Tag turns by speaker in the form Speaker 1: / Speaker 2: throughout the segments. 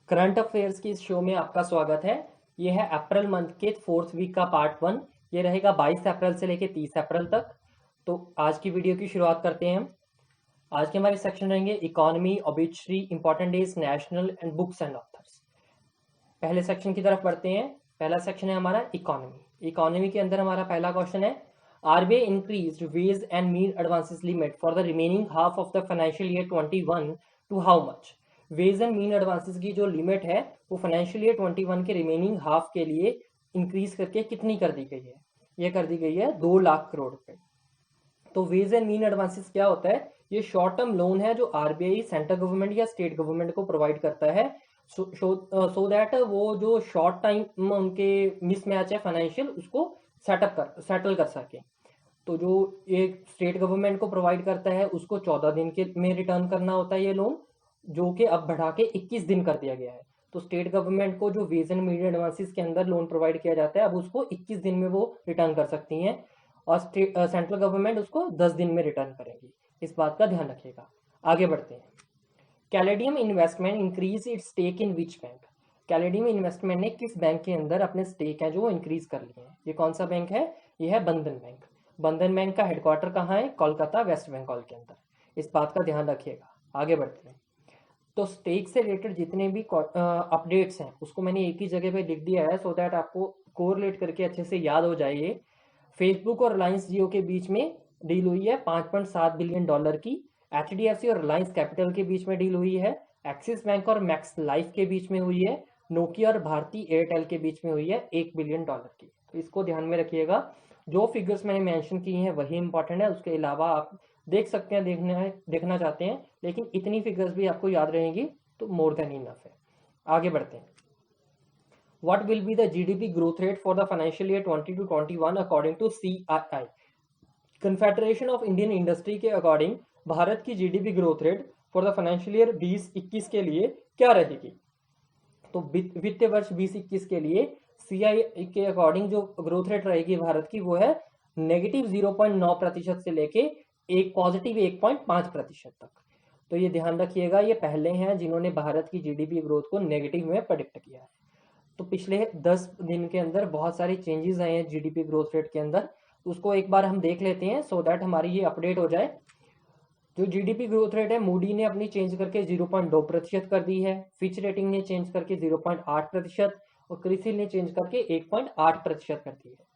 Speaker 1: Current affairs की इस show में आपका स्वागत है। ये है अप्रैल मंथ के 4th वीक का पार्ट 1। ये रहेगा 22 अप्रैल से लेके 30 अप्रैल तक। तो आज की वीडियो की शुरुआत करते हैं हम। आज के हमारे सेक्शन रहेंगे economy, ऑबिचरी, important days, national and books and authors. पहले सेक्शन की तरफ बढ़ते हैं। पहला सेक्शन है हमारा इकोनॉमी। इकोनॉमी के अंदर हमारा पहला क्वेश्चन है, RBI increased ways and means advances limit for the remaining half of the financial year 21 to how much. Ways and means advances की जो लिमिट है वो फाइनेंशियल ईयर 21 के रिमेनिंग हाफ के लिए इंक्रीज करके कितनी कर दी गई है? ये कर दी गई है 2 लाख करोड़ रुपए। तो वेज एंड मीन एडवांसेस क्या होता है? ये शॉर्ट टर्म लोन है जो आरबीआई सेंट्रल गवर्नमेंट या स्टेट गवर्नमेंट को प्रोवाइड करता है सो दैट वो जो शॉर्ट टाइम उनके मिसमैच है फाइनेंशियल, उसको सेटल कर सके। तो जो एक स्टेट गवर्नमेंट को प्रोवाइड करता है उसको 14 दिन के में रिटर्न करना होता है ये लोन, जो कि अब बढ़ा के 21 दिन कर दिया गया है। तो स्टेट गवर्नमेंट को जो वेज एंड मीन एडवांसेस के अंदर लोन प्रोवाइड किया जाता है अब उसको 21 दिन में वो रिटर्न कर सकती हैं, और सेंट्रल गवर्नमेंट उसको 10 दिन में रिटर्न करेगी। इस बात का ध्यान रखिएगा। आगे बढ़ते हैं। Caledium investment increase its stake in which bank? Caledium investment ने किस बैंक के अंदर अपने स्टेक है जो वो इंक्रीज कर लिए हैं? ये कौन सा बैंक है? ये है बंधन बैंक। बंधन बैंक का हेडक्वार्टर कहाँ है? कोलकाता, वेस्ट बंगाल के अंदर। इस बात का ध्यान रखिएगा। आगे बढ़ते हैं। तो स्टेक से रिलेटेड जितने भी अपडेट्स हैं उसको मैंने एक ही जगह पे लिख दिया है सो दैट आपको कोरिलेट करके अच्छे से याद हो जाए। ये फेसबुक और रिलायंस जियो के बीच में डील हुई है 5.7 बिलियन डॉलर की। एचडीएफसी और रिलायंस कैपिटल के बीच में डील हुई है। एक्सिस बैंक और मैक्स लाइफ के बीच में हुई है। नोकिया और भारती एयरटेल के बीच में हुई है 1 बिलियन डॉलर की। तो इसको ध्यान में रखिएगा। जो फिगर्स मैंने मेंशन की हैं वही इंपॉर्टेंट है, उसके अलावा आप देख सकते हैं, देखना चाहते हैं, लेकिन इतनी फिगर्स भी आपको याद रहेंगी तो मोर देन इनफ है। आगे बढ़ते हैं। What will be the GDP growth rate for the financial year 20 to 21 according to CII? Confederation of Indian industry के अकॉर्डिंग भारत की GDP growth rate for the financial year 2021 के लिए क्या रहेगी? तो वित्तीय वर्ष 2021 के लिए सीआई के अकॉर्डिंग जो ग्रोथ रेट रहेगी भारत की वो है -0.9% से लेके पॉजिटिव 1.5% तक। तो ये ध्यान रखिएगा, ये पहले हैं जिन्होंने भारत की जीडीपी ग्रोथ को नेगेटिव में प्रेडिक्ट किया है। तो पिछले 10 दिन के अंदर बहुत सारी चेंजेस आए हैं जीडीपी ग्रोथ रेट के अंदर, तो उसको एक बार हम देख लेते हैं सो दैट हमारी ये अपडेट हो जाए। जो जीडीपी ग्रोथ रेट है मूडी ने अपनी चेंज करके 0.2% कर दी है, फिच रेटिंग ने चेंज करके 0.8% और क्रिसिल ने चेंज करके 1.8% कर दी है।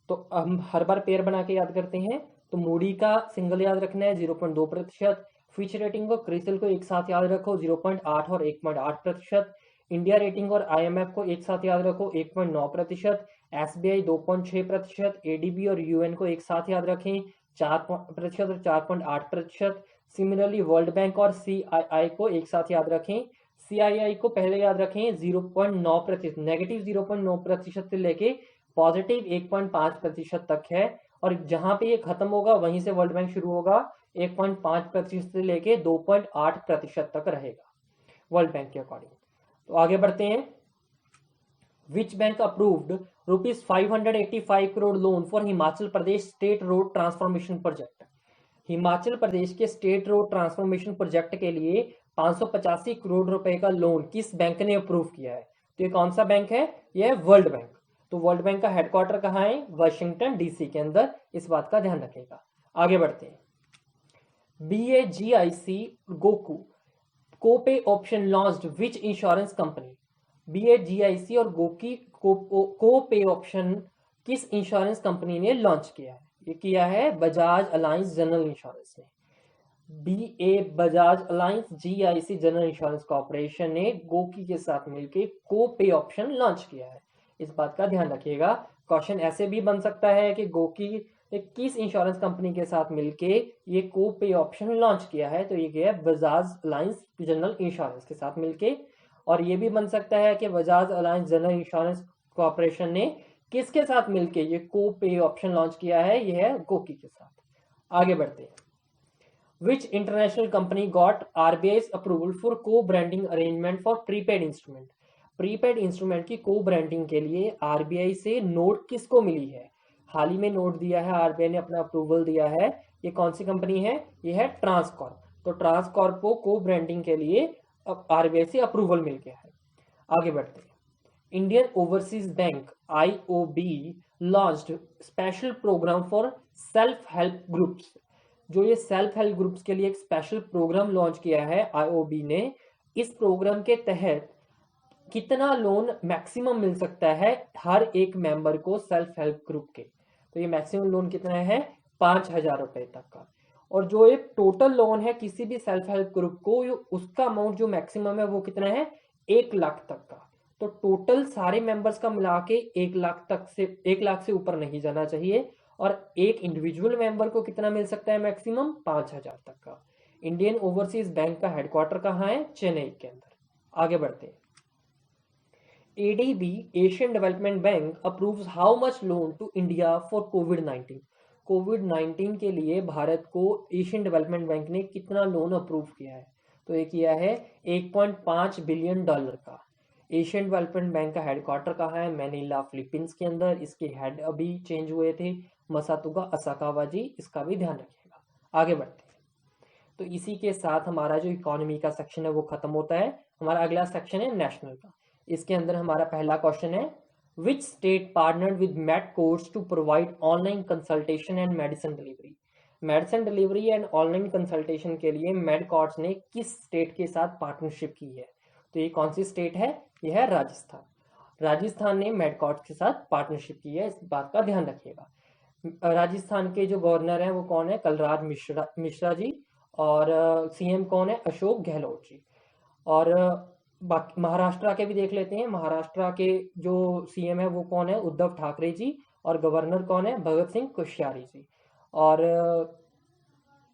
Speaker 1: तो हम हर बार पेयर बना के याद करते हैं। तो मूडी का सिंगल याद रखना है 0.2%, फिच रेटिंग और क्रिसिल को एक साथ याद रखो 0.8 और 1.8%, इंडिया रेटिंग और आईएमएफ को एक साथ याद रखो 1.9%, एसबीआई 2.6%, एडीबी और यूएन को एक साथ याद रखें 4% और 4.8%। सिमिलरली वर्ल्ड बैंक और सीआईआई को एक साथ याद रखें। सीआईआई को पहले याद रखें 0.9%, नेगेटिव 0.9% से लेके पॉजिटिव 1.5% तक है, और जहां पे ये खत्म होगा वहीं से वर्ल्ड बैंक शुरू होगा। 1.5% से लेके 2.8% तक रहेगा वर्ल्ड बैंक के अकॉर्डिंग। तो आगे बढ़ते हैं। Which bank approved ₹585 crore loan for Himachal Pradesh state road transformation project? Himachal Pradesh के स्टेट रोड ट्रांसफॉर्मेशन प्रोजेक्ट के लिए 585 करोड़ रुपए का लोन किस बैंक ने अप्रूव किया है? तो ये कौन सा बैंक है? ये है वर्ल्ड बैंक। तो वर्ल्ड बैंक का हेडक्वार्टर कहाँ है? वाशिंगटन डीसी के अंदर। इस बात का ध्यान रखेगा। आगे बढ़ते हैं। BAGIC Goku copay option launched which insurance company? BAGIC और गोकी कोपे ऑप्शन किस इंश्योरेंस कंपनी ने लॉन्च किया है? ये किया है बजाज अलायंस जनरल इंश्योरेंस ने। Bajaj alliance GIC general insurance corporation ने गोकी के साथ मिलकर कोपे ऑप्शन लॉन्च किया है। इस बात का ध्यान रखिएगा। क्वेश्चन ऐसे भी बन सकता है कि गोकी किस इंश्योरेंस कंपनी के साथ मिलके ये कोपे ऑप्शन लॉन्च किया है? तो ये किया है बजाज अलायंस जनरल इंश्योरेंस के साथ मिलके। और ये भी बन सकता है कि Bajaj alliance general insurance corporation ने किसके साथ मिलके ये कोपे ऑप्शन लॉन्च किया है? ये है गोकी के साथ। आगे बढ़ते हैं। Which international company got RBI's approval for co-branding arrangement for prepaid instrument? Prepaid instrument की को ब्रांडिंग के लिए आरबीआई से नोट किसको मिली है? हाल ही में नोट दिया है, आरबीआई ने अपना अप्रूवल दिया है। ये कौन सी कंपनी है? ये है ट्रांसकॉर्प। तो ट्रांसकॉर्प को ब्रांडिंग के लिए आरबीआई से अप्रूवल मिल गया है। आगे बढ़ते हैं। Indian Overseas Bank IOB launched special program for self help groups. जो ये सेल्फ हेल्प ग्रुप्स के लिए एक स्पेशल प्रोग्राम लॉन्च किया है IOB ने, इस प्रोग्राम के तहत कितना लोन मैक्सिमम मिल सकता है हर एक मेंबर को सेल्फ हेल्प ग्रुप के? तो ये मैक्सिमम लोन कितना है? 5,000 रुपए तक का। और जो एक टोटल लोन है किसी भी सेल्फ हेल्प ग्रुप को, उसका अमाउंट जो मैक्सिमम है वो कितना है? 1 लाख तक का। तो टोटल सारे मेंबर्स का मिला के 1 लाख तक से, 1 लाख से ऊपर नहीं जाना चाहिए। और एक इंडिविजुअल मेंबर को कितना मिल सकता है मैक्सिमम? 5,000 तक का। इंडियन ओवरसीज बैंक का हेडक्वार्टर कहाँ है? चेन्नई के अंदर। आगे बढ़ते हैं। ADB Asian Development Bank approves how much loan to India for कोविड-19। कोविड-19 के लिए भारत को एशियन डेवलपमेंट बैंक ने कितना लोन अप्रूव किया है? तो ये किया है $1.5 बिलियन का। एशियन डेवलपमेंट बैंक का हेडक्वार्टर कहाँ है? मैनिला, फिलीपींस के अंदर। इसके हेड अभी चेंज हुए थे, मसातुगा असाकावा जी, इसका भी ध्यान रखिएगा। आगे बढ़ते हैं। तो इसी के साथ हमारा जो इकोनॉमी का सेक्शन है वो खत्म होता है। हमारा अगला सेक्शन है नेशनल का। इसके अंदर हमारा पहला क्वेश्चन है, which state partnered with MedCords to provide online consultation and medicine delivery? Medicine delivery and online consultation के लिए मेडकोर्स ने किस स्टेट के साथ पार्टनरशिप की है? तो ये कौन सी स्टेट है? यह है राजस्थान। राजस्थान ने मेडकोर्स के साथ पार्टनरशिप की है, इस बात का ध्यान रखिएगा। राजस्थान के जो गवर्नर हैं वो कौन है? कलराज मिश्रा जी। और CM कौन है? अशोक गहलोत जी। और बाकी महाराष्ट्र के भी देख लेते हैं। महाराष्ट्र के जो CM है वो कौन है? उद्धव ठाकरे जी। और गवर्नर कौन है? भगत सिंह कोश्यारी जी। और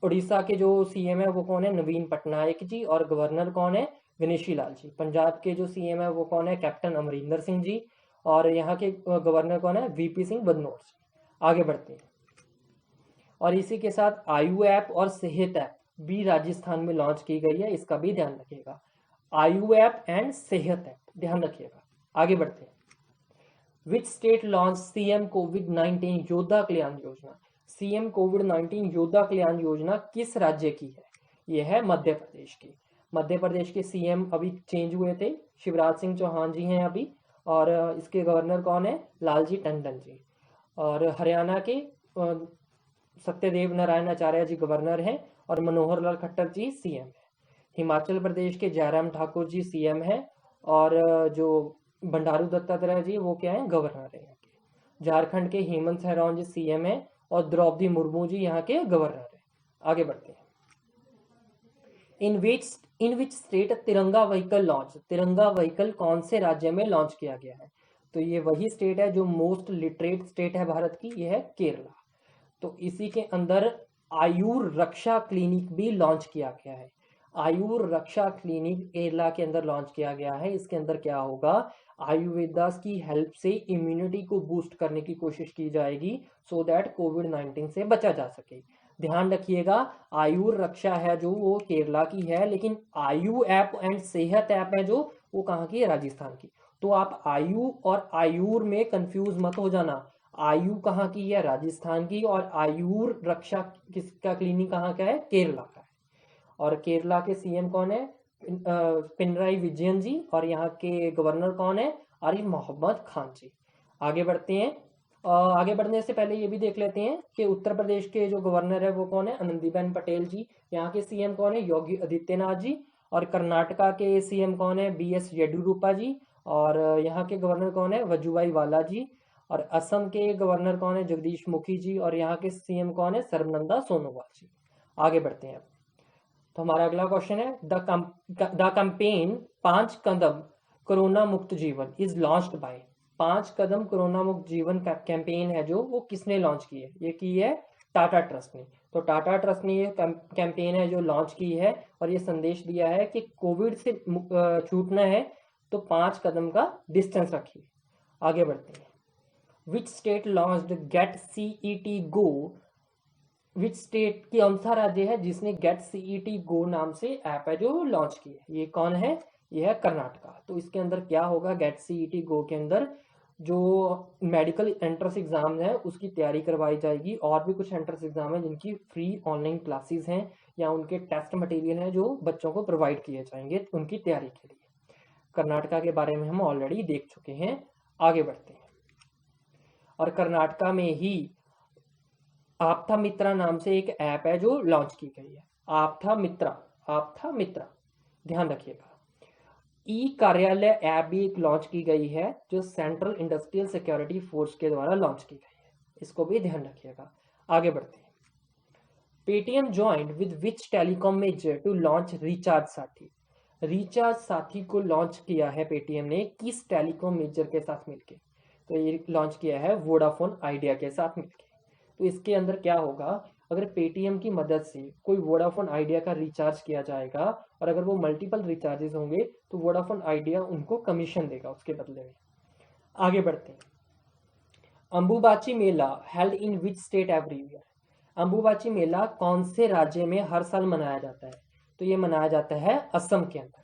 Speaker 1: उड़ीसा के जो CM है वो कौन है? नवीन पटनायक जी। और गवर्नर कौन है? गणेशी लाल जी। पंजाब के जो CM है वो कौन है? कैप्टन अमरिंदर सिंह जी। और यहाँ के गवर्नर कौन है? VP सिंह बदनौर जी। आगे बढ़ते हैं। और इसी के साथ आयु ऐप और सेहत ऐप भी राजस्थान में लॉन्च की गई है, इसका भी ध्यान रखिएगा। आयु ऐप एंड सेहत ऐप, ध्यान रखिएगा। आगे बढ़ते हैं। विच स्टेट लॉन्च CM कोविड-19 योद्धा कल्याण योजना? CM कोविड-19 योद्धा कल्याण योजना किस राज्य की है? यह है मध्य प्रदेश की। मध्य प्रदेश के CM अभी चेंज हुए थे, शिवराज सिंह चौहान जी हैं अभी। और इसके गवर्नर कौन है? लालजी टंडन जी। और हरियाणा के सत्यदेव नारायण आचार्य जी गवर्नर हैं। और मनोहर लाल खट्टर जी CM है। हिमाचल प्रदेश के जयराम ठाकुर जी CM है। और जो बंडारू दत्तात्रेय जी वो क्या है? गवर्नर है यहाँ के। झारखंड के हेमंत सोरेन जी CM है। और द्रौपदी मुर्मू जी यहाँ के गवर्नर है। आगे बढ़ते हैं। इन विच स्टेट तिरंगा व्हीकल लॉन्च? तिरंगा व्हीकल कौन से राज्य में लॉन्च किया गया है? तो ये वही स्टेट है जो मोस्ट लिटरेट स्टेट है भारत की, ये है केरला। तो इसी के अंदर आयुर रक्षा क्लिनिक भी लॉन्च किया गया है। आयुर रक्षा क्लिनिक केरला के अंदर लॉन्च किया गया है। इसके अंदर क्या होगा? आयुर्वेदा की हेल्प से इम्यूनिटी को बूस्ट करने की कोशिश की जाएगी, सो दैट कोविड-19 से बचा जा सके। ध्यान रखिएगा, आयुर रक्षा है जो वो केरला की है, लेकिन आयु ऐप एंड सेहत ऐप है जो वो कहाँ की है? राजस्थान की। तो आप आयु और आयुर में कंफ्यूज मत हो जाना। आयु कहाँ की है? राजस्थान की। और आयुर रक्षा किसका क्लिनिक कहाँ का है? केरला का है। और केरला के CM कौन है? पिनराई विजयन जी। और यहाँ के गवर्नर कौन है? आरिफ मोहम्मद खान जी। आगे बढ़ते हैं। आगे बढ़ने से पहले ये भी देख लेते हैं कि उत्तर प्रदेश के जो गवर्नर है वो कौन है? आनंदीबेन पटेल जी। यहाँ के CM कौन है? योगी आदित्यनाथ जी। और कर्नाटका के CM कौन है? BS येडियुरप्पा जी। और यहाँ के गवर्नर कौन है? वजुभाई वाला जी। और असम के गवर्नर कौन है? जगदीश मुखी जी। और यहाँ के CM कौन है? सर्बानंद सोनोवाल जी। आगे बढ़ते हैं। तो हमारा अगला क्वेश्चन है, द कैंपेन 5 कदम कोरोना मुक्त जीवन is launched by. 5 Kadam corona मुक्त जीवन का कैंपेन है जो वो किसने लॉन्च की है? ये की है टाटा ट्रस्ट ने। तो टाटा ट्रस्ट ने ये कैंपेन है जो लॉन्च की है और ये संदेश दिया है कि कोविड से छूटना है तो 5 कदम का डिस्टेंस रखिए। आगे बढ़ते हैं। Which state launched get CET go? Which state की कौन सा राज्य है जिसने गेट CET गो नाम से ऐप है जो लॉन्च की है? ये कौन है? ये है कर्नाटका। तो इसके अंदर क्या होगा? गेट CET गो के अंदर जो मेडिकल एंट्रेंस एग्जाम है उसकी तैयारी करवाई जाएगी। और भी कुछ एंट्रेंस एग्जाम है जिनकी फ्री ऑनलाइन क्लासेस हैं या उनके टेस्ट मटेरियल हैं जो बच्चों को प्रोवाइड किए जाएंगे उनकी तैयारी के लिए। कर्नाटका के बारे में हम ऑलरेडी देख चुके हैं। आगे बढ़ते हैं। और कर्नाटका में ही आपथा मित्रा नाम से एक ऐप है जो लॉन्च की गई है। आपथा मित्रा ध्यान रखिएगा। ई कार्यालय ऐप भी एक लॉन्च की गई है जो सेंट्रल इंडस्ट्रियल सिक्योरिटी फोर्स के द्वारा लॉन्च की गई है, इसको भी ध्यान रखिएगा। आगे बढ़ते हैं। Paytm joined with which telecom major to launch recharge Saathi. Recharge Saathi को लॉन्च किया है पेटीएम ने किस टेलीकॉम मेजर के साथ मिलके? तो ये लॉन्च किया है वोडाफोन आइडिया के साथ मिलके। तो इसके अंदर क्या होगा, अगर पेटीएम की मदद से कोई वोडाफोन आइडिया का रिचार्ज किया जाएगा और अगर वो मल्टीपल रिचार्जेस होंगे तो वोडाफोन आइडिया उनको कमीशन देगा उसके बदले में। आगे बढ़ते हैं। Ambubachi Mela held in which state every year. Ambubachi Mela कौन से राज्य में हर साल मनाया जाता है? तो ये मनाया जाता है असम के अंदर।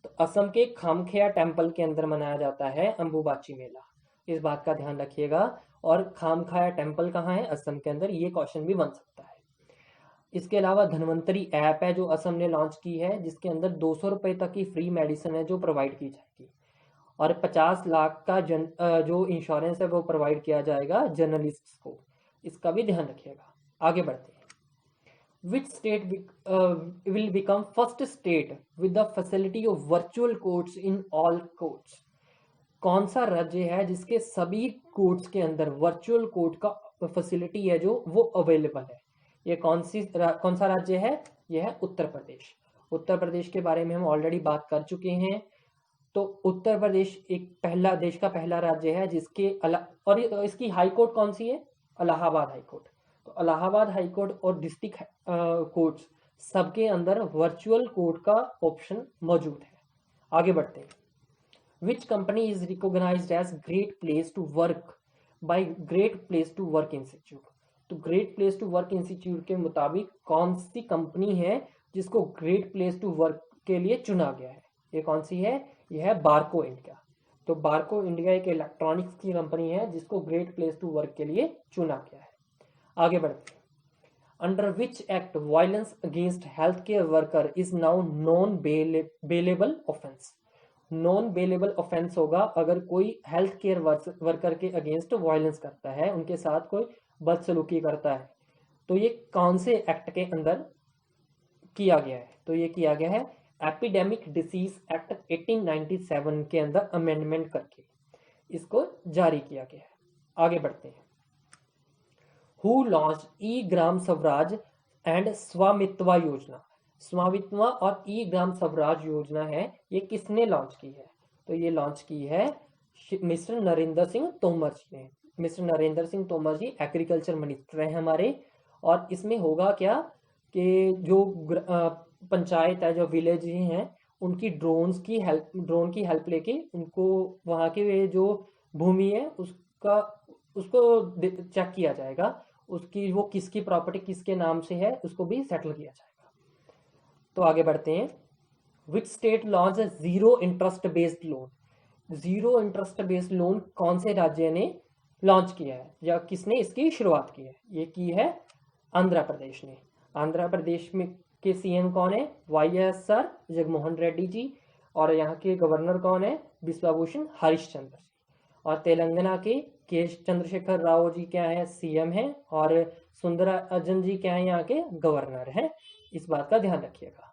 Speaker 1: तो असम के खामखेया टेम्पल के अंदर मनाया जाता है अंबुबाची मेला, इस बात का ध्यान रखिएगा। और खामखाया टेम्पल कहाँ है? असम के अंदर। ये क्वेश्चन भी बन सकता है। इसके अलावा धन्वंतरी ऐप है जो असम ने लॉन्च की है, जिसके अंदर 200 रुपए तक की फ्री मेडिसिन है जो प्रोवाइड की जाएगी और 50 लाख का जो इंश्योरेंस है वो प्रोवाइड किया जाएगा जर्नलिस्ट्स को, इसका भी ध्यान रखिएगा। आगे बढ़ते हैं। Which state will become first state with the facility of virtual courts in all courts? कौन सा राज्य है जिसके सभी कोर्ट्स के अंदर वर्चुअल कोर्ट का फैसिलिटी है जो वो अवेलेबल है? ये कौन सा राज्य है? यह है उत्तर प्रदेश। उत्तर प्रदेश के बारे में हम ऑलरेडी बात कर चुके हैं। तो उत्तर प्रदेश देश का पहला राज्य है जिसके और इसकी हाई कोर्ट कौन सी है? Allahabad high court. तो इलाहाबाद हाई कोर्ट और डिस्ट्रिक्ट कोर्ट्स सबके अंदर वर्चुअल कोर्ट का ऑप्शन मौजूद है। आगे बढ़ते हैं। Which company is recognized as Great Place to Work by Great Place to Work Institute? तो Great Place to Work Institute के मुताबिक कौन सी कंपनी है जिसको Great Place to Work के लिए चुना गया है? ये कौन सी है? यह है बारको इंडिया। तो बारको इंडिया एक इलेक्ट्रॉनिक्स की कंपनी है जिसको ग्रेट प्लेस टू वर्क के लिए चुना गया है। आगे बढ़ते हैं। Under which act violence against health care worker is now non bailable offence. Non bailable offence होगा अगर कोई हेल्थ केयर वर्कर के अगेंस्ट वायलेंस करता है, उनके साथ कोई बदसलूकी करता है। तो ये कौन से एक्ट के अंदर किया गया है? तो ये किया गया है एपिडेमिक डिसीज एक्ट 1897 के अंदर अमेंडमेंट करके इसको जारी किया गया है। आगे बढ़ते हैं। Who launch e Gram Swaraj and Swamitva Yojana. Swamitva और ई ग्राम स्वराज योजना है, ये किसने लॉन्च की है? तो ये लॉन्च की है मिस्टर नरेंद्र सिंह तोमर जी ने। मिस्टर नरेंद्र सिंह तोमर जी एग्रीकल्चर मिनिस्टर हैं हमारे। और इसमें होगा क्या कि जो पंचायत है, जो विलेज हैं, उनकी ड्रोन की हेल्प लेके उनको वहाँ के जो भूमि है उसको चेक किया जाएगा, उसकी वो किसकी प्रॉपर्टी किसके नाम से है उसको भी सेटल किया जाएगा। तो आगे बढ़ते हैं। Which state launch zero interest based loan. Zero interest based loan कौन से राज्य ने लॉन्च किया है या किसने इसकी शुरुआत की है? ये की है आंध्र प्रदेश ने। आंध्र प्रदेश में के सीएम कौन है? YSR जगनमोहन रेड्डी जी। और यहाँ के गवर्नर कौन है? बिश्वभूषण हरिश्चंद्र जी। और तेलंगाना के चंद्रशेखर राव जी क्या है? सीएम है। और सुंदराराजन जी क्या है? यहाँ के गवर्नर हैं। इस बात का ध्यान रखिएगा।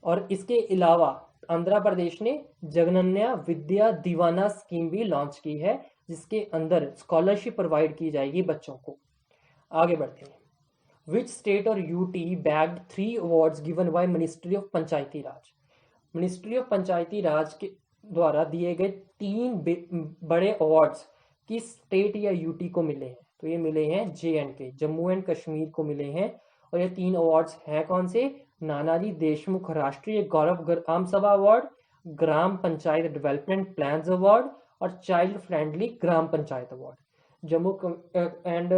Speaker 1: और इसके अलावा आंध्र प्रदेश ने जगनन्या विद्या दीवाना स्कीम भी लॉन्च की है, जिसके अंदर स्कॉलरशिप प्रोवाइड की जाएगी बच्चों को। आगे बढ़ते हैं। विच स्टेट और UT bagged 3 awards given by ministry of Panchayati Raj. Ministry of Panchayati Raj के द्वारा दिए गए 3 बड़े अवार्ड्स किस स्टेट या यूटी को मिले हैं? तो ये मिले हैं JNK, जम्मू एंड कश्मीर को मिले हैं। और ये 3 अवार्ड्स हैं कौन से? नानाजी देशमुख राष्ट्रीय गौरव ग्राम सभा अवार्ड, ग्राम पंचायत डेवलपमेंट प्लान्स अवार्ड और child friendly gram panchayat award. Jammu and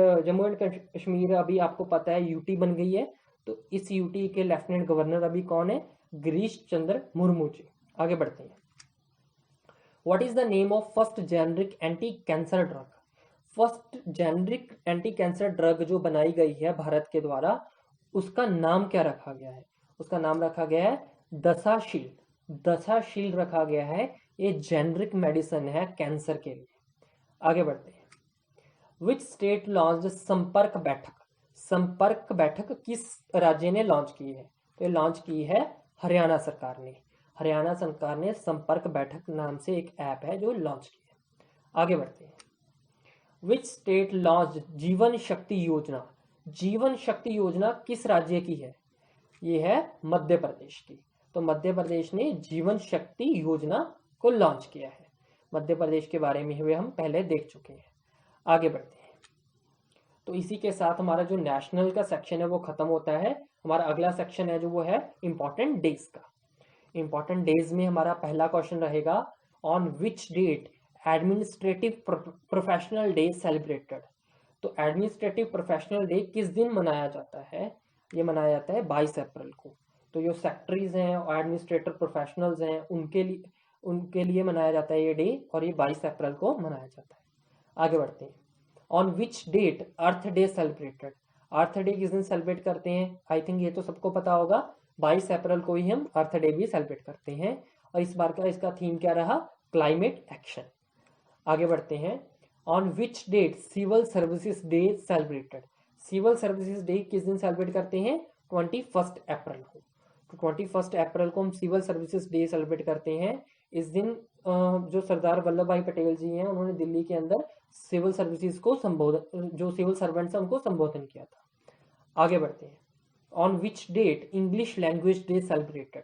Speaker 1: Kashmir अभी आपको पता है यूटी बन गई है। तो इस यूटी के लेफ्टिनेंट गवर्नर अभी कौन है? गिरीश चंद्र मुर्मू जी। आगे बढ़ते हैं। What is the name of first generic anti cancer drug. First generic anti cancer drug जो बनाई गई है भारत के द्वारा, उसका नाम क्या रखा गया है? उसका नाम रखा गया है दसाशील। दशाशील रखा गया है, ये जेनरिक मेडिसिन है कैंसर के लिए। आगे बढ़ते हैं। विच स्टेट लॉन्च संपर्क बैठक? संपर्क बैठक किस राज्य ने लॉन्च की है? तो ये लॉन्च की है हरियाणा सरकार ने। हरियाणा सरकार ने संपर्क बैठक नाम से एक ऐप है जो लॉन्च की है। आगे बढ़ते हैं। विच स्टेट लॉन्च जीवन शक्ति योजना? जीवन शक्ति योजना किस राज्य की है? ये है मध्य प्रदेश की। तो मध्य प्रदेश ने जीवन शक्ति योजना को लॉन्च किया है। मध्य प्रदेश के बारे में हम पहले देख चुके हैं। आगे बढ़ते हैं। तो इसी के साथ हमारा जो नेशनल का सेक्शन है वो खत्म होता है। हमारा अगला सेक्शन है जो वो है इंपॉर्टेंट डेज का। इंपॉर्टेंट डेज में हमारा पहला क्वेश्चन रहेगा, on which date Administrative Professional Day celebrated? तो एडमिनिस्ट्रेटिव प्रोफेशनल डे किस दिन मनाया जाता है? ये मनाया जाता है 22 अप्रैल को। तो जो सेक्रेटरीज हैं और एडमिनिस्ट्रेटर प्रोफेशनल्स हैं उनके लिए मनाया जाता है ये डे, और ये 22 अप्रैल को मनाया जाता है। आगे बढ़ते हैं। On which date Earth Day celebrated? Earth Day किस दिन सेलिब्रेट करते हैं? आई थिंक ये तो सबको पता होगा, 22 अप्रैल को ही हम अर्थ डे भी सेलिब्रेट करते हैं। और इस बार का इसका थीम क्या रहा? Climate action. आगे बढ़ते हैं। On which date Civil Services Day celebrated? Civil Services Day किस दिन सेलिब्रेट करते हैं? 21 अप्रैल को। तो 21 अप्रैल को हम सिविल सर्विसेज डे सेलिब्रेट करते हैं। इस दिन जो सरदार वल्लभ भाई पटेल जी हैं उन्होंने दिल्ली के अंदर सिविल सर्विसेज को संबोधन, जो सिविल सर्वेंट्स हैं उनको संबोधन किया था। आगे बढ़ते हैं। On which date English Language Day celebrated?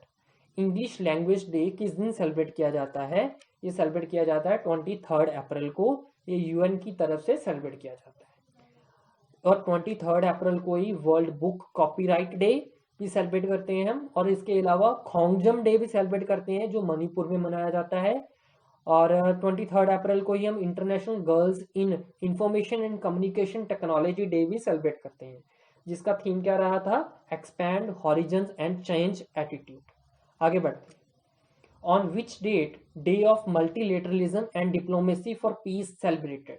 Speaker 1: English Language Day किस दिन सेलिब्रेट किया जाता है? ये सेलिब्रेट किया जाता है 23 अप्रैल को। ये यूएन की तरफ से सेलिब्रेट किया जाता है। और 23 अप्रैल को ही वर्ल्ड बुक कॉपीराइट डे भी सेलिब्रेट करते हैं हम। और इसके अलावा खोंगजम डे भी सेलिब्रेट करते हैं जो मणिपुर में मनाया जाता है। और 23 अप्रैल को ही हम International Girls in Information and Communication Technology Day भी सेलिब्रेट करते हैं, जिसका थीम क्या रहा था? Expand horizons and change attitude. आगे बढ़ते हैं। On which date Day of Multilateralism and Diplomacy for Peace celebrated?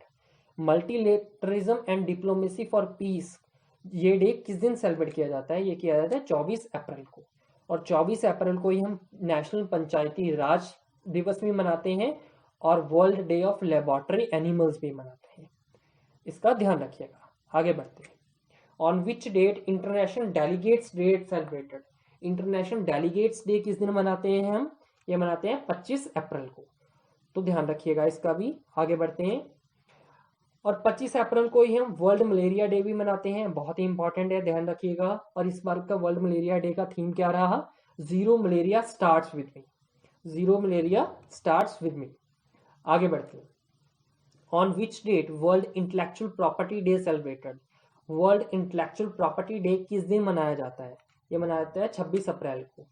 Speaker 1: Multilateralism and Diplomacy for Peace, ये डे किस दिन सेलिब्रेट किया जाता है? ये किया जाता है 24 अप्रैल को। और 24 अप्रैल को ही हम नेशनल पंचायती राज दिवस भी मनाते हैं और World Day of Laboratory Animals भी मनाते हैं। इसका ध्यान रखिएगा। आगे बढ़ते हैं। On which date International Delegates Day celebrated? International Delegates Day किस दिन मनाते हैं हम? ये मनाते हैं 25 अप्रैल को। तो ध्यान रखिएगा इसका भी। आगे बढ़ते हैं। और 25 अप्रैल को ही हम वर्ल्ड मलेरिया डे भी मनाते हैं, बहुत ही इंपॉर्टेंट है, ध्यान रखिएगा। और इस बार का वर्ल्ड मलेरिया डे का थीम क्या रहा? Zero malaria starts with me. Zero malaria starts with me. आगे बढ़ते हैं। On which date World Intellectual Property Day celebrated? World Intellectual Property Day किस दिन मनाया जाता है? ये मनाया जाता है 26 अप्रैल को।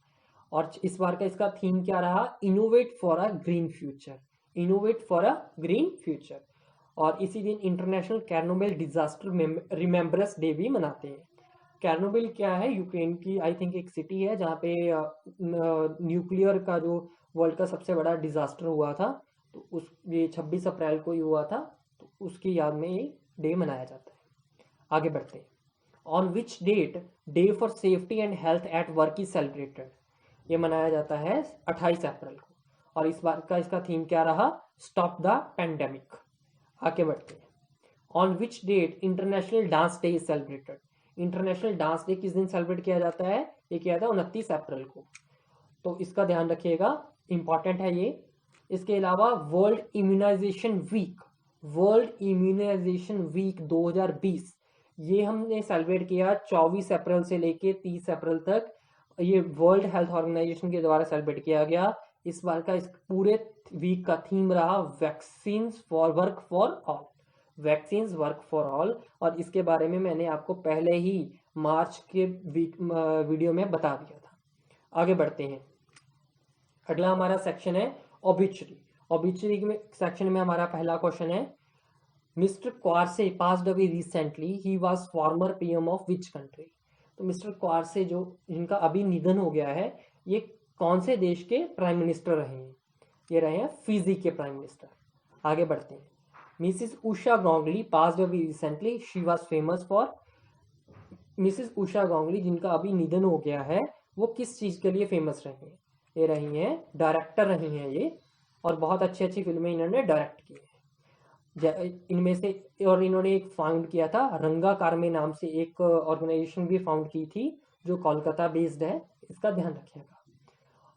Speaker 1: और इस बार का इसका थीम क्या रहा? Innovate for a green future. Innovate for a green future. और इसी दिन international Chernobyl disaster remembrance day भी मनाते हैं। चेरनोबिल क्या है? यूक्रेन की आई थिंक एक सिटी है जहाँ पे न्यूक्लियर का जो वर्ल्ड का सबसे बड़ा डिजास्टर हुआ था, तो उस ये 26 अप्रैल को ही हुआ था, तो उसकी याद में ये डे मनाया जाता है। आगे बढ़ते हैं। On which date Day for Safety and Health at Work is celebrated? ये मनाया जाता है 28 अप्रैल को। और इस बार का इसका थीम क्या रहा? Stop the pandemic. आगे बढ़ते हैं। On which date International Dance Day is celebrated? International Dance Day किस दिन सेलिब्रेट किया जाता है? ये किया था 29 अप्रैल को। तो इसका ध्यान रखिएगा, इंपॉर्टेंट है ये। इसके अलावा World Immunisation Week, World Immunisation Week 2020, ये हमने सेलिब्रेट किया 24 अप्रैल से लेके 30 अप्रैल तक। ये वर्ल्ड हेल्थ ऑर्गेनाइजेशन के द्वारा सेलिब्रेट किया गया। इस बार का इस पूरे वीक का थीम रहा vaccine for work for all. Vaccine work for all. और इसके बारे में मैंने आपको पहले ही मार्च के वीडियो में बता दिया था। आगे बढ़ते हैं। अगला हमारा सेक्शन है ओबिचुरी। ओबिचुरी में सेक्शन में हमारा पहला क्वेश्चन है, mister Qarase passed away recently, he was former PM of which country? तो मिस्टर क्वारसे जो जिनका अभी निधन हो गया है, ये कौन से देश के प्राइम मिनिस्टर रहे हैं? ये रहे हैं फिजी के प्राइम मिनिस्टर। आगे बढ़ते हैं। Mrs Usha Ganguly passed away recently, she was famous for. Mrs Usha Ganguly जिनका अभी निधन हो गया है, वो किस चीज के लिए फेमस रहे हैं? ये रही हैं डायरेक्टर रही हैं ये, और बहुत अच्छी अच्छी फिल्में इन्होंने डायरेक्ट की हैं। इनमें से, और इन्होंने एक फाउंड किया था रंगा कारमे नाम से एक ऑर्गेनाइजेशन भी फाउंड की थी जो कोलकाता बेस्ड है, इसका ध्यान रखिएगा।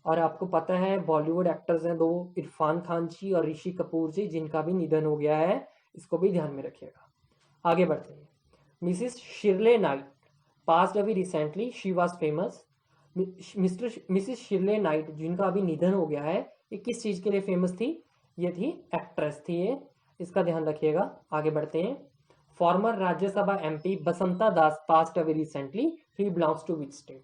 Speaker 1: और आपको पता है बॉलीवुड एक्टर्स हैं दो, इरफान खान जी और ऋषि कपूर जी, जिनका भी निधन हो गया है, इसको भी ध्यान में रखिएगा। आगे बढ़ते हैं। Mrs Shirley Knight passed away recently, she was famous. Mrs Shirley Knight जिनका अभी निधन हो गया है, ये किस चीज़ के लिए फेमस थी? ये थी एक्ट्रेस थी ये, इसका ध्यान रखिएगा। आगे बढ़ते हैं। Former Rajya Sabha MP Basanta Das passed away recently, he belongs to which state?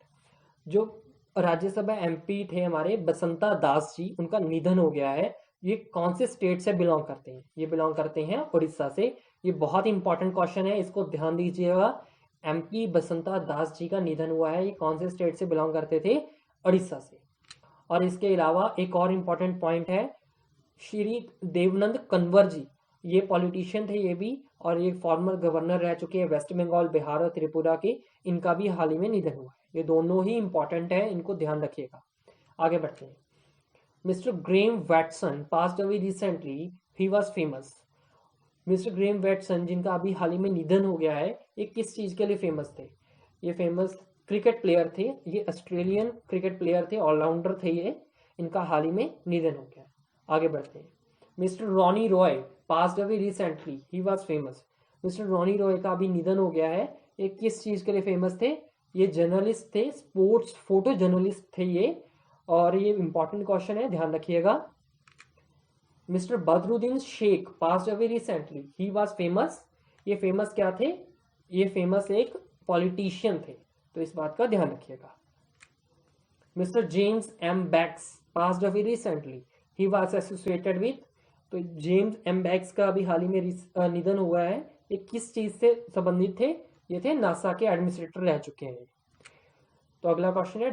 Speaker 1: जो राज्यसभा एमपी थे हमारे बसंता दास जी, उनका निधन हो गया है, ये कौन से स्टेट से बिलोंग करते हैं? ये बिलोंग करते हैं उड़ीसा से। ये बहुत इंपॉर्टेंट क्वेश्चन है, इसको ध्यान दीजिएगा। एमपी बसंता दास जी का निधन हुआ है, ये कौन से स्टेट से बिलोंग करते थे? उड़ीसा से। और इसके अलावा एक और इम्पॉर्टेंट पॉइंट है, श्री देवनंद कन्वर जी, ये पॉलिटिशियन थे ये भी, और ये फॉर्मर गवर्नर रह चुके हैं वेस्ट बंगाल, बिहार और त्रिपुरा के, इनका भी हाल ही में निधन हुआ है। ये दोनों ही इंपॉर्टेंट है, इनको ध्यान रखिएगा। आगे बढ़ते हैं। Mister Graeme Watson passed away recently, he was famous. Mister Graeme Watson जिनका अभी हाल ही में निधन हो गया है, ये किस चीज़ के लिए फेमस थे? ये फेमस क्रिकेट प्लेयर थे, ये ऑस्ट्रेलियन क्रिकेट प्लेयर थे, ऑलराउंडर थे ये, इनका हाल ही में निधन हो गया है। आगे बढ़ते हैं। Mister Ronnie Roy passed away recently, he was famous. Mister Ronnie Roy का अभी निधन हो गया है, ये किस चीज़ के लिए फेमस थे? ये जर्नलिस्ट थे, स्पोर्ट्स फोटो जर्नलिस्ट थे ये, और ये इंपॉर्टेंट क्वेश्चन है, ध्यान रखिएगा। Mister Badruddin Sheikh passed away recently, he was famous. ये फेमस क्या थे? ये फेमस एक पॉलिटिशियन थे, तो इस बात का ध्यान रखिएगा। Mister James M Beggs passed away recently, he was associated with. तो जेम्स एम बैक्स का अभी हाल ही में निधन हुआ है, ये किस चीज से संबंधित थे? ये थे नासा के एडमिनिस्ट्रेटर रह चुके हैं। तो अगला क्वेश्चन है,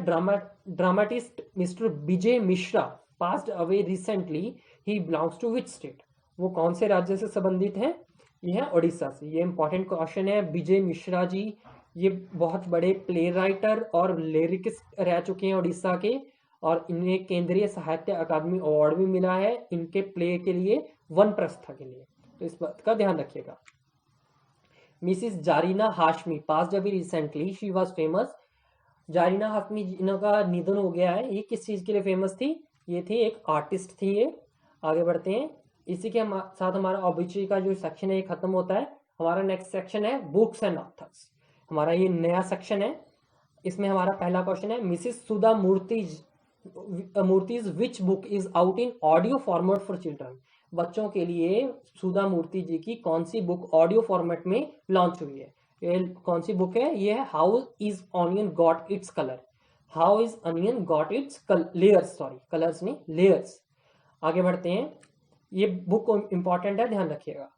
Speaker 1: dramatist mister Vijay Mishra passed away recently, he belongs to which state? वो कौन से राज्य से संबंधित हैं? ये है उड़ीसा से। ये इंपॉर्टेंट क्वेश्चन है। विजय मिश्रा जी ये बहुत बड़े प्ले राइटर और लिरिकिस्ट रह चुके हैं उड़ीसा के, और इन्हें केंद्रीय साहित्य अकादमी अवार्ड भी मिला है इनके प्ले के लिए, वन प्रस्था के लिए, तो इस बात का ध्यान रखिएगा। Mrs जारीना Hashmi passed away recently, she was famous. जारीना Hashmi जिनका निधन हो गया है, ये किस चीज़ के लिए फेमस थी? ये थी एक आर्टिस्ट थी ये। आगे बढ़ते हैं। इसी के साथ हमारा ऑब्जेक्टिव का जो सेक्शन है ये खत्म होता है। हमारा नेक्स्ट सेक्शन है बुक्स एंड ऑथर्स। हमारा ये नया सेक्शन है। इसमें हमारा पहला क्वेश्चन है, Mrs Sudha मूर्तिज which book is out in audio format for children? बच्चों के लिए सुधा मूर्ति जी की कौन सी बुक ऑडियो फॉर्मेट में लॉन्च हुई है? ये कौन सी बुक है? ये है how is onion got its colour. How is onion got its layers, sorry colours नहीं, लेयर्स। आगे बढ़ते हैं। ये बुक इंपॉर्टेंट है, ध्यान रखिएगा।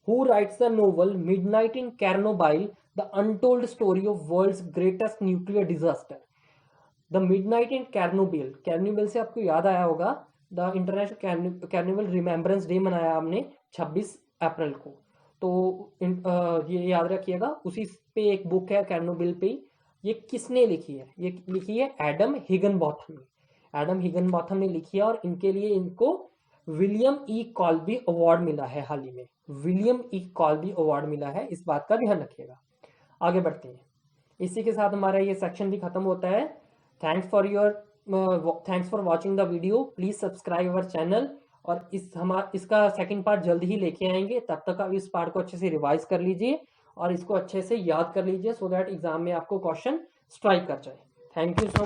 Speaker 1: Who rights the novel midnight in कैर्नोबाइल, the untold story of world's greatest nuclear disaster? The midnight in Chernobyl, Chernobyl से आपको याद आया होगा, the international Chernobyl remembrance day मनाया हमने 26 अप्रैल को, तो ये याद रखिएगा। उसी पे एक बुक है कैर्नोबिल पे। ये किसने लिखी है? ये लिखी है एडम हिगनबॉथम ने। एडम हिगनबॉथम ने लिखी है, और इनके लिए इनको विलियम ई कॉल्बी अवार्ड मिला है हाल ही में। विलियम ई कॉल्बी अवार्ड मिला है, इस बात का ध्यान रखिएगा। आगे बढ़ते हैं। इसी के साथ हमारा ये सेक्शन भी खत्म होता है। Thanks for watching the video. Please subscribe our channel, और इसका सेकंड पार्ट जल्द ही लेके आएंगे। तब तक आप इस पार्ट को अच्छे से रिवाइज कर लीजिए और इसको अच्छे से याद कर लीजिए, सो दैट एग्जाम में आपको क्वेश्चन स्ट्राइक कर जाए। Thank you so